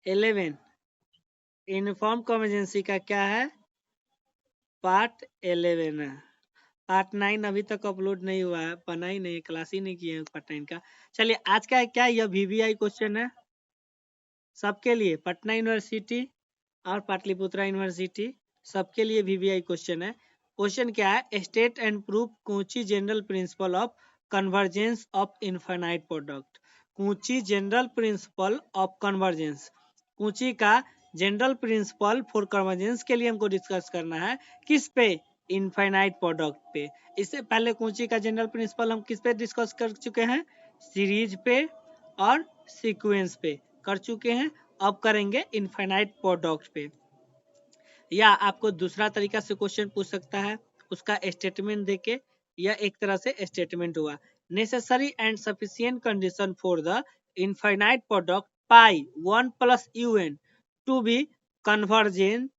11 uniform कन्वर्जेंसी का क्या है, पार्ट 11 है। पार्ट 9 अभी तक अपलोड नहीं हुआ है, बना ही नहीं, क्लास ही नहीं किए पार्ट 9 का। चलिए आज का क्या, यह VVI क्वेश्चन है सबके लिए, पटना यूनिवर्सिटी और पाटलिपुत्रा यूनिवर्सिटी सबके लिए VVI क्वेश्चन है। क्वेश्चन क्या है, state and prove Cauchy general principle of convergence of infinite product. Cauchy general principle of convergence, Cauchy का जनरल प्रिंसिपल फॉर कन्वर्जेंस के लिए हमको डिस्कस करना है, किस पे, इनफाइनाइट प्रोडक्ट पे। इससे पहले कूची का जनरल प्रिंसिपल हम किस पे डिस्कस कर चुके हैं, सीरीज पे और सीक्वेंस पे कर चुके हैं, अब करेंगे इनफाइनाइट प्रोडक्ट पे। या आपको दूसरा तरीका से क्वेश्चन पूछ सकता है, उसका स्टेटमेंट देके, यह एक तरह से स्टेटमेंट हुआ, necessary and sufficient condition for the infinite product pi 1 plus un to be convergent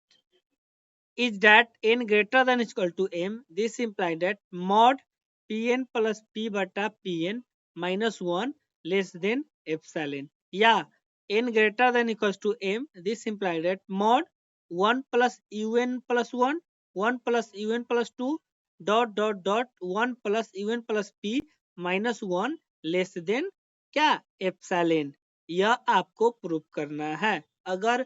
is that n greater than equal to m. This implies that mod pn plus p बटा pn minus 1 less than epsilon. या n greater than equals to m. This implies that mod 1 plus un plus 1 1 plus un plus 2 dot 1 plus un plus p minus 1 less than क्या, epsilon. यह आपको prove करना है। अगर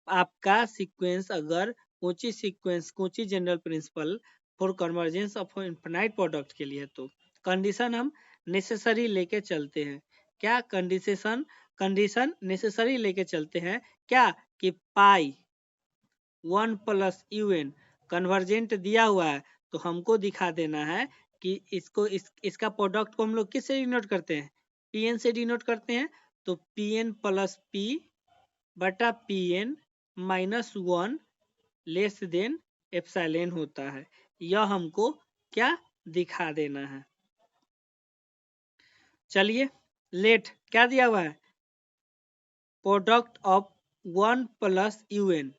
आपका sequence, अगर Kochi general principle for convergence of infinite product के लिए, तो कंडीशन हम नेसेसरी लेके चलते हैं। क्या कंडीशन नेसेसरी लेके चलते हैं, क्या कि पाई 1 प्लस un कन्वर्जेंट दिया हुआ है, तो हमको दिखा देना है कि इसका प्रोडक्ट को हम लोग किससे डिनोट करते हैं, pn से डिनोट करते हैं। तो pn प्लस p बटा pn minus 1 less than epsilon होता है। यह हमको क्या दिखा देना है। चलिए लेट क्या दिया हुआ है, प्रोडक्ट ऑफ 1 प्लस un,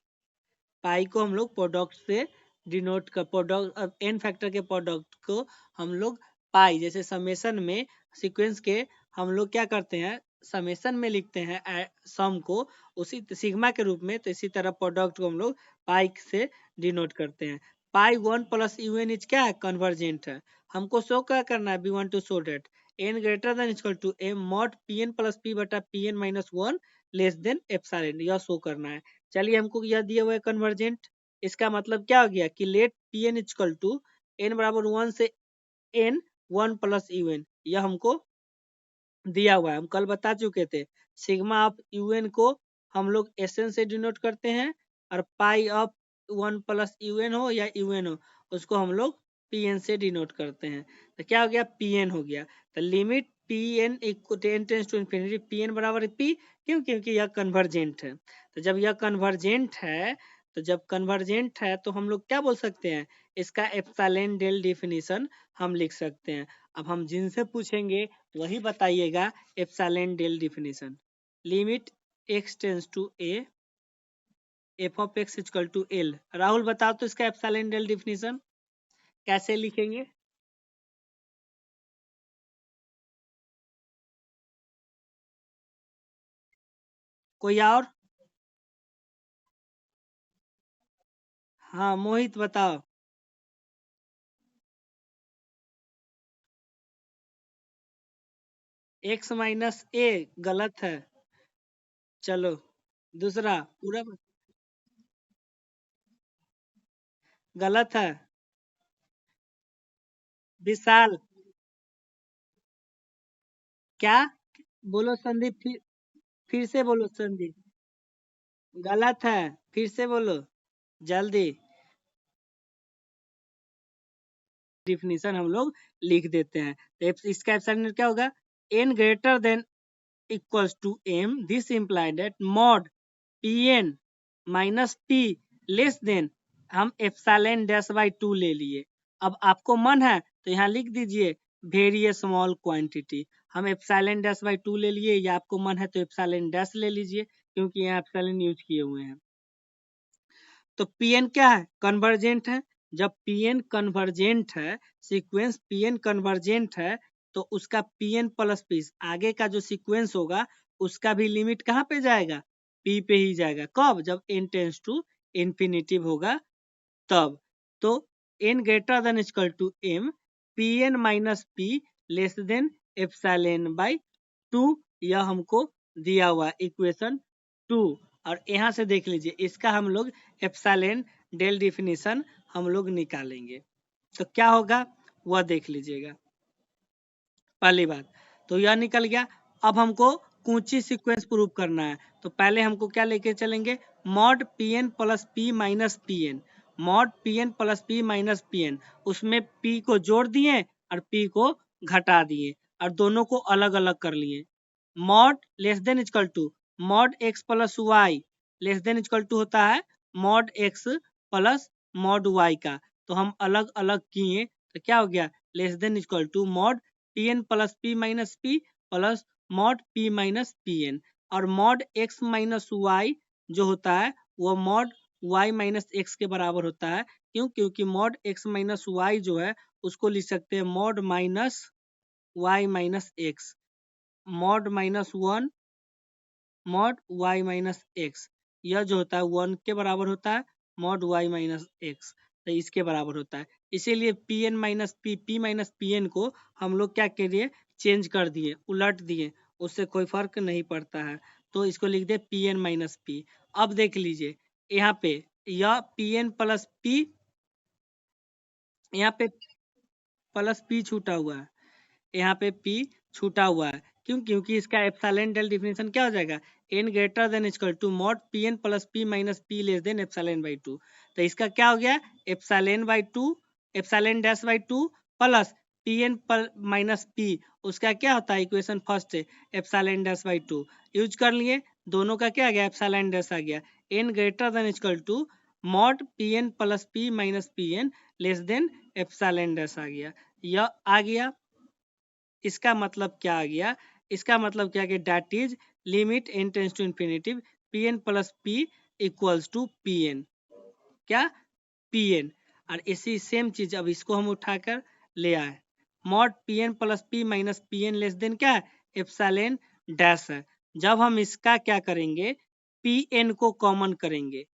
पाई को हम लोग प्रोडक्ट से डिनोट कर, प्रोडक्ट एन फैक्टर के प्रोडक्ट को हम लोग पाई, जैसे समेशन में सीक्वेंस के हम लोग क्या करते हैं, समेशन में लिखते हैं सम को उसी सिग्मा के रूप में, तो इसी तरह प्रोडक्ट को हम लोग पाई से डिनोट करते हैं। पाई 1 प्लस un इज क्या है, कन्वर्जेंट है। हमको शो क्या करना है, we want to show that n greater than equal to m mod pn plus p बटा pn minus 1 less than epsilon, यह शो करना है। चलिए हमको यह दिया हुआ है कन्वर्जेंट, इसका मतलब क्या हो गया कि let pn equal to n बराबर 1 से n 1 प्लस un, यह हमको दिया हुआ है। हम कल बता चुके थे, सिग्मा ऑफ un को हम लोग एसएन से डिनोट करते हैं, और पाई ऑफ 1 प्लस un हो या un हो, उसको हम लोग pn से डिनोट करते हैं। तो क्या हो गया, pn हो गया। तो limit pn tends to infinity, pn बराबर p, क्योंकि यह कन्वर्जेंट है। तो जब यह कन्वर्जेंट है, तो हम लोग क्या बोल सकते हैं, इसका एप्सिलॉन डेल डेफिनेशन हम लिख सकते हैं। अब हम जिनसे पूछेंगे वही बताइएगा epsilon delta definition. Limit x tends to a f of x equal to l। Rahul बताओ तो इसका एप्सिलॉन डेल डेफिनेशन कैसे लिखेंगे। कोई और, हाँ मोहित बताओ। x माइनस a गलत है, चलो दूसरा पूरा गलत है। विशाल क्या, बोलो संदीप, फिर से बोलो संदीप, गलत है, फिर से बोलो जल्दी। डिफिनीशन हम लोग लिख देते हैं, तो इसका एप्सिलॉन क्या होगा, n greater than equals to m, this imply that mod pn minus p less than, हम एप्सिलॉन डैश बाई 2 ले लिए। अब आपको मन है तो यहाँ लिख दीजिए वेरी स्मॉल क्वांटिटी, हम एप्सिलॉन डैश बाई 2 ले लिए, या आपको मन है तो एप्सिलॉन डैश ले लीजिए, क्योंकि यहाँ एप्सिलॉन यूज किए हुए हैं। तो pn क्या है, कन्वर्जेंट है। जब pn कन्वर्जेंट है, सीक्वेंस pn कन्वर्जेंट है, तो उसका pn प्लस p आगे का जो सीक्वेंस होगा, उसका भी लिमिट कहाँ पे जाएगा, P पे ही जाएगा। कब? जब n टेंस टू इन्फिनिटिव होगा तब। तो n greater than equal to m, Pn minus P less than epsilon by 2, यह हमको दिया हुआ इक्वेशन 2। और यहाँ से देख लीजिए इसका हम लोग एप्सिलॉन डेल डिफिनीशन हम लोग निकालेंगे। तो क्या होगा वह देख लीजिएगा। पहली बात तो यह निकल गया। अब हमको कूची सीक्वेंस प्रूव करना है। तो पहले हमको क्या लेके चलेंगे, mod P N plus P minus P N, mod P N plus P minus P N, उसमें पी को जोड़ दिए और पी को घटा दिए और दोनों को अलग अलग कर लिए। Mod less than equal to mod X plus Y less than equal to होता है mod X plus mod Y का। तो हम अलग अलग किए तो क्या हो गया, less than equal to mod P N plus P minus P plus mod P minus P N. और मॉड एक्स माइनस वाई जो होता है वो मॉड वाई माइनस एक्स के बराबर होता है। क्यों? क्योंकि मॉड एक्स माइनस वाई जो है उसको लिख सकते हैं mod minus Y minus X, mod minus 1 mod Y minus X, यह जो होता है 1 के बराबर होता है, मॉड वाई माइनस एक्स तो इसके बराबर होता है। इसीलिए P N minus P minus P N को हम लोग क्या करिए, चेंज कर दिए, उलट दिए, उससे कोई फर्क नहीं पड़ता है। तो इसको लिख दे पी एन माइनस पी। अब देख लीजिए यहाँ पे यह पी एन प्लस पी, यहाँ पे प्लस पी छूटा हुआ है, यहाँ पे P छूटा हुआ है। क्यों? क्योंकि इसका एप्सिलॉन डेल डिफिनेशन क्या हो जाएगा, n greater than equal to mod P N plus P minus P less than epsilon by 2। तो इसका क्या हो गया, epsilon by 2, epsilon dash by 2 plus P N minus P, उसका क्या होता है इक्वेशन फर्स्ट है एप्सिलॉन डैश बाई 2 यूज कर लिए, दोनों का क्या आ गया एप्सिलॉन डैश आ गया। n greater than equal to mod P N plus P minus P N less than epsilon dash आ गया, यह आ गया। इसका मतलब क्या आ गया, इसका मतलब क्या कि that is limit n tends to infinity P N plus P equals to P N, क्या पी एन। और इसी सेम चीज अब इसको हम उठाकर ले आए, mod P N plus P minus P N less than क्या है एप्सिलॉन डैश है। जब हम इसका क्या करेंगे, पी एन को कॉमन करेंगे,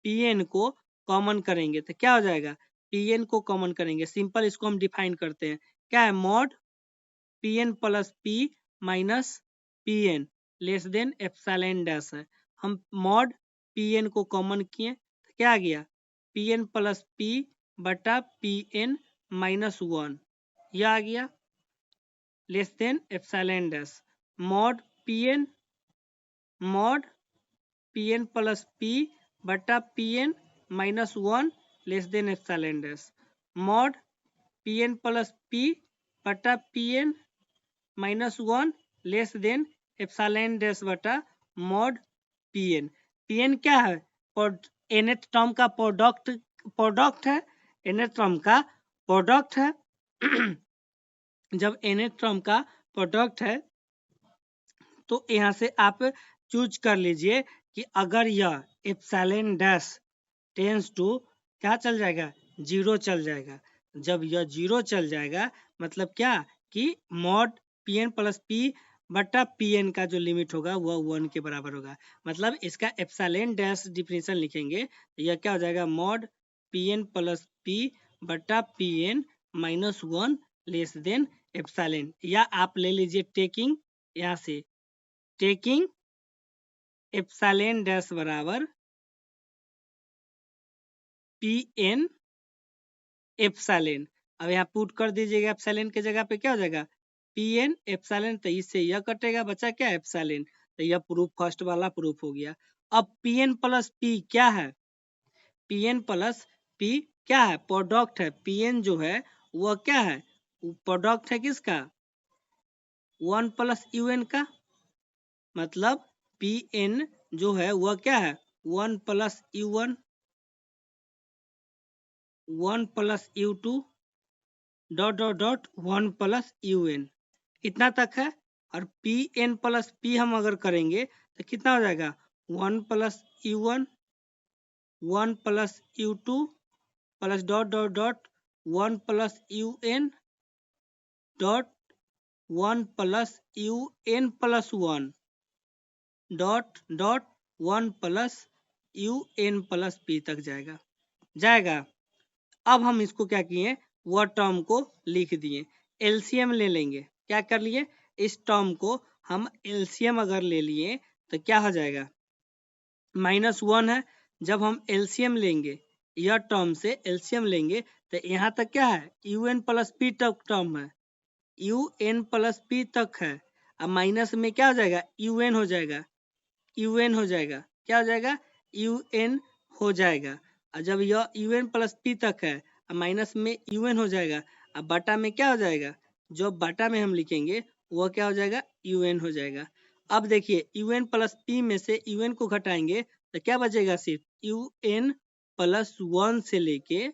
पी एन को कॉमन करेंगे तो क्या हो जाएगा, पी एन को कॉमन करेंगे, सिंपल इसको हम डिफाइन करते हैं, क्या है mod P N plus P minus P N less than epsilon dash है। हम मॉड पी एन को कॉमन किए तो क्या आ गया, पी एन प्लस पी बटा पी एन माइनस 1, यह आ गया less than epsilon dash. Mod P N plus P बटा P N minus 1 less than epsilon dash. Mod P N plus P बटा P N minus 1 less than epsilon dash बटा mod P n. P N क्या है, nth term का product है, nth term का product है। जब nth टर्म का प्रोडक्ट है तो यहाँ से आप चूज कर लीजिए कि अगर यह एप्सिलॉन डैश टेंस टू क्या चल जाएगा, 0 चल जाएगा। जब यह 0 चल जाएगा मतलब क्या कि mod P N plus P बटा पी एन का जो लिमिट होगा वह 1 के बराबर होगा। मतलब इसका एप्सिलॉन डैश डिफिनेशन लिखेंगे तो यह क्या हो जाएगा, mod P N plus P बटा P N minus 1 less than epsilon. या आप ले लीजिए टेकिंग, यहाँ से टेकिंग एप्सिलॉन डैश बराबर पी एन एप्सिलॉन। अब यहाँ पुट कर दीजिएगा, एप्सिलॉन के जगह पे क्या हो जाएगा पी एन एप्सिलॉन, तो इससे यह कटेगा, बचा क्या एप्सिलॉन। तो यह प्रूफ फर्स्ट वाला प्रूफ हो गया। अब पी एन प्लस पी क्या है, पी एन प्लस पी क्या है, प्रोडक्ट है। पी एन जो है वह क्या है, प्रोडक्ट है किसका, 1 प्लस यू एन का। मतलब पी एन जो है वह क्या है 1 plus U 1, 1 plus U 2 dot dot dot 1 plus U N, इतना तक है। और पी एन प्लस पी हम अगर करेंगे तो कितना हो जाएगा 1 plus U 1, 1 plus U 2 plus dot dot dot 1 plus U N dot 1 plus U N plus 1 dot dot 1 plus U N plus P तक जाएगा। अब हम इसको क्या किए, वह टर्म को लिख दिए, एलसीएम ले लेंगे। क्या कर लिए, इस टर्म को हम एलसीएम अगर ले लिए तो क्या हो जाएगा, -1 है। जब हम एलसीएम लेंगे, यह टर्म से एलसीएम लेंगे तो यहाँ तक क्या है, यू एन प्लस पी तक टर्म है, यू एन प्लस पी तक है। अब माइनस में क्या हो जाएगा, यू एन हो जाएगा, यू एन हो जाएगा, क्या हो जाएगा, यू एन हो जाएगा। और जब यह यू एन प्लस पी तक है, अब माइनस में यू एन हो जाएगा, अब बटा में क्या हो जाएगा, जो बटा में हम लिखेंगे वह क्या हो जाएगा, यू एन हो जाएगा। अब देखिए यू एन प्लस पी में से यू एन को घटाएंगे तो क्या बचेगा, सिर्फ यू एन प्लस 1 से लेके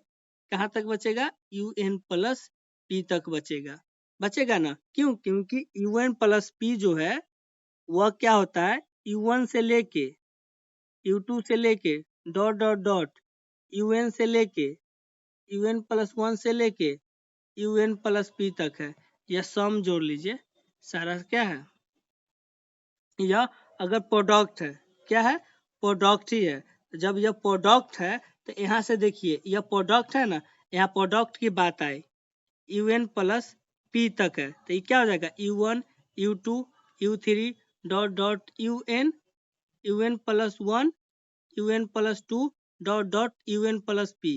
कहाँ तक बचेगा, यू एन प्लस पी तक बचेगा ना। क्यों, क्योंकि यू एन प्लस पी जो है वह क्या होता है, U1 से लेके U2 से लेके डॉट डॉट डॉट UN से लेके UN प्लस 1 से लेके UN प्लस पी तक है। यह सम जोड़ लीजिए, सारा क्या है, यह अगर प्रोडक्ट है, क्या है, प्रोडक्ट ही है। जब यह प्रोडक्ट है तो यहाँ से देखिए यह प्रोडक्ट है ना, यहाँ प्रोडक्ट की बात आए, UN प्लस पी तक है तो ये क्या हो जाएगा, U1 U2 U3 dot dot UN plus 1 UN plus 2 dot dot UN plus P.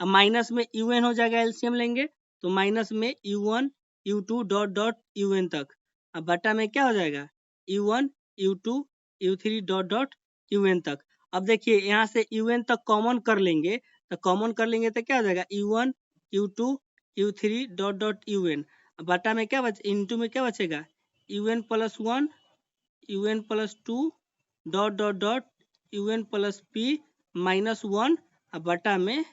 अब माइनस में UN हो जाएगा, एलसीएम लेंगे तो माइनस में U1 U2 dot dot UN तक। अब बटा में क्या हो जाएगा, U1 U2 U3 dot dot UN तक। अब देखिए यहाँ से UN तक कॉमन कर लेंगे तो क्या हो जाएगा, U1 U2 U3 dot dot UN। अब बटा में क्या इनटू में क्या बचेगा, UN plus 1 UN plus 2 dot dot dot UN plus P -1 बटा में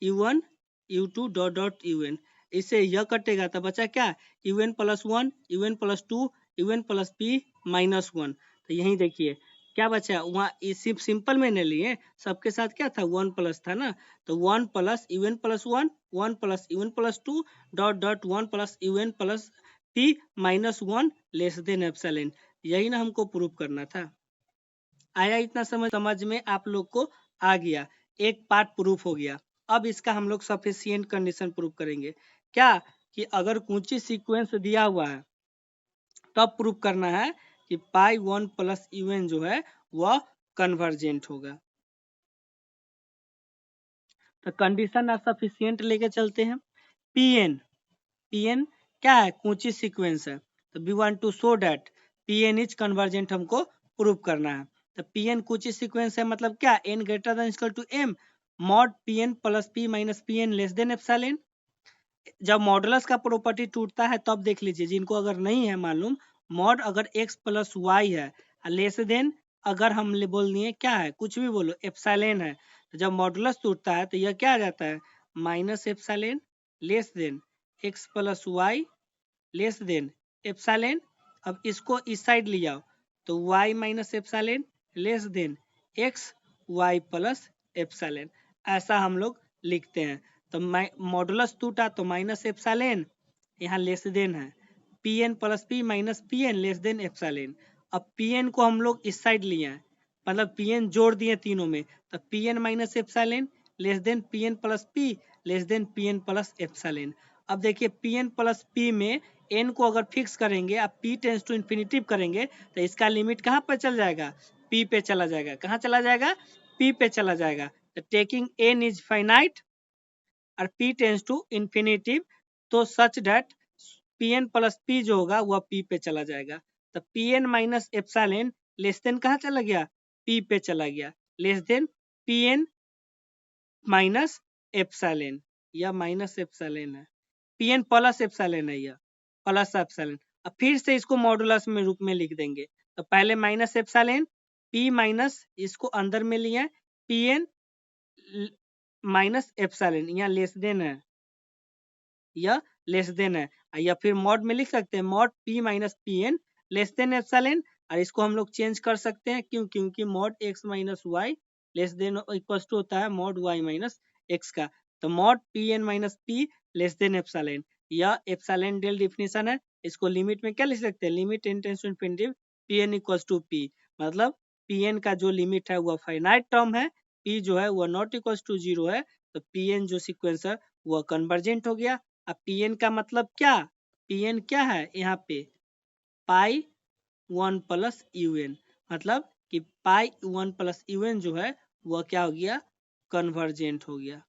U1 U2 dot dot UN। इससे यह कटेगा तो बचा क्या, UN plus 1 UN plus 2 UN plus P -1। तो यही देखिए क्या बचा, वहाँ सिर्फ सिंपल में नहीं लिए, सबके साथ क्या था, 1 प्लस था ना, तो 1 plus UN plus 1 1 plus UN plus 2 dot dot 1 plus UN plus P -1 less than epsilon. यही ना हमको प्रूव करना था। आया इतना समझ में आप लोग को आ गया, एक पार्ट प्रूफ हो गया। अब इसका हम लोग सफिशिएंट कंडीशन प्रूफ करेंगे, क्या कि अगर कूची सीक्वेंस दिया हुआ है तब प्रूफ करना है कि पाई 1 प्लस UN जो है वह कन्वर्जेंट होगा। तो कंडीशन आप सफिशिएंट लेके चलते हैं। पीएन क्या है, कूची सीक्वेंस है, तो we want to show that PN is convergent हमको प्रूव करना है। तो पीएन कूची सीक्वेंस है मतलब क्या, N greater than equal to M mod PN plus P minus PN less than epsilon. जब मॉडुलस का प्रॉपर्टी टूटता है तब देख लीजिए, जिनको अगर नहीं है मालूम, मॉड अगर x प्लस वाई है लेस देन, अगर हम बोल दिए क्या है, कुछ भी बोलो एप्सिलॉन है, तो जब मॉडुलस टूटता है तो यह क्या आ जाता है, minus epsilon less than x plus Y less than epsilon. अब इसको इस साइड ले जाओ तो y minus epsilon less than x y plus epsilon, ऐसा हम लोग लिखते हैं। तो मॉडुलस टूटा तो माइनस एप्सिलॉन, यहाँ लेस देन है P N plus P minus P N less than epsilon. अब पी एन को हम लोग इस साइड लिए हैं, मतलब पी एन जोड़ दिए तीनों में, तो P N minus epsilon less than P N plus P less than P N plus epsilon. अब देखिए पी एन प्लस पी में एन को अगर फिक्स करेंगे, अब पी टेंस टू इन्फिनिटिव करेंगे तो इसका लिमिट कहाँ पर चल जाएगा, पी पे चला जाएगा। कहाँ चला जाएगा, पी पे चला जाएगा। तो टेकिंग एन इज फाइनाइट और p टेंस टू इन्फिनिटिव, तो such that pn plus p जो होगा वह p पे चला जाएगा। तो pn minus epsilon less then कहाँ चला गया, p पे चला गया, less then pn minus epsilon, या माइनस एप्सिलॉन है, pn प्लस एप्सिलॉन है, यह प्लस एप्सिलॉन। अब फिर से इसको मॉडुलस में रूप में लिख देंगे, तो पहले माइनस एप्सिलॉन p माइनस, इसको अंदर में लिया pn माइनस एप्सिलॉन, यहाँ लेस देन है, या लेस देन है, या फिर मॉड में लिख सकते हैं mod p minus P N less than epsilon. और इसको हम लोग चेंज कर सकते हैं, क्यों, क्योंकि mod x minus Y less than equal to होता है मॉड y माइनस x का। तो mod P N minus P less than epsilon, यह एप्सिलॉन डेल डिफिनेशन है। इसको लिमिट में क्या लिख सकते हैं, limit N tends to infinity P N equal to P, मतलब Pn का जो लिमिट है वह फाइनाइट टर्म है, P जो है वह नॉट इक्वल टू 0 है, तो Pn जो सीक्वेंस है वह कन्वर्जेंट हो गया। अब Pn का मतलब क्या, Pn क्या है यहाँ पे पाई 1 प्लस un, मतलब कि पाई 1 प्लस un जो है वह क्या हो गया, कन्वर्जेंट हो गया।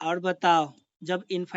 और बताओ जब इनफाइनाइट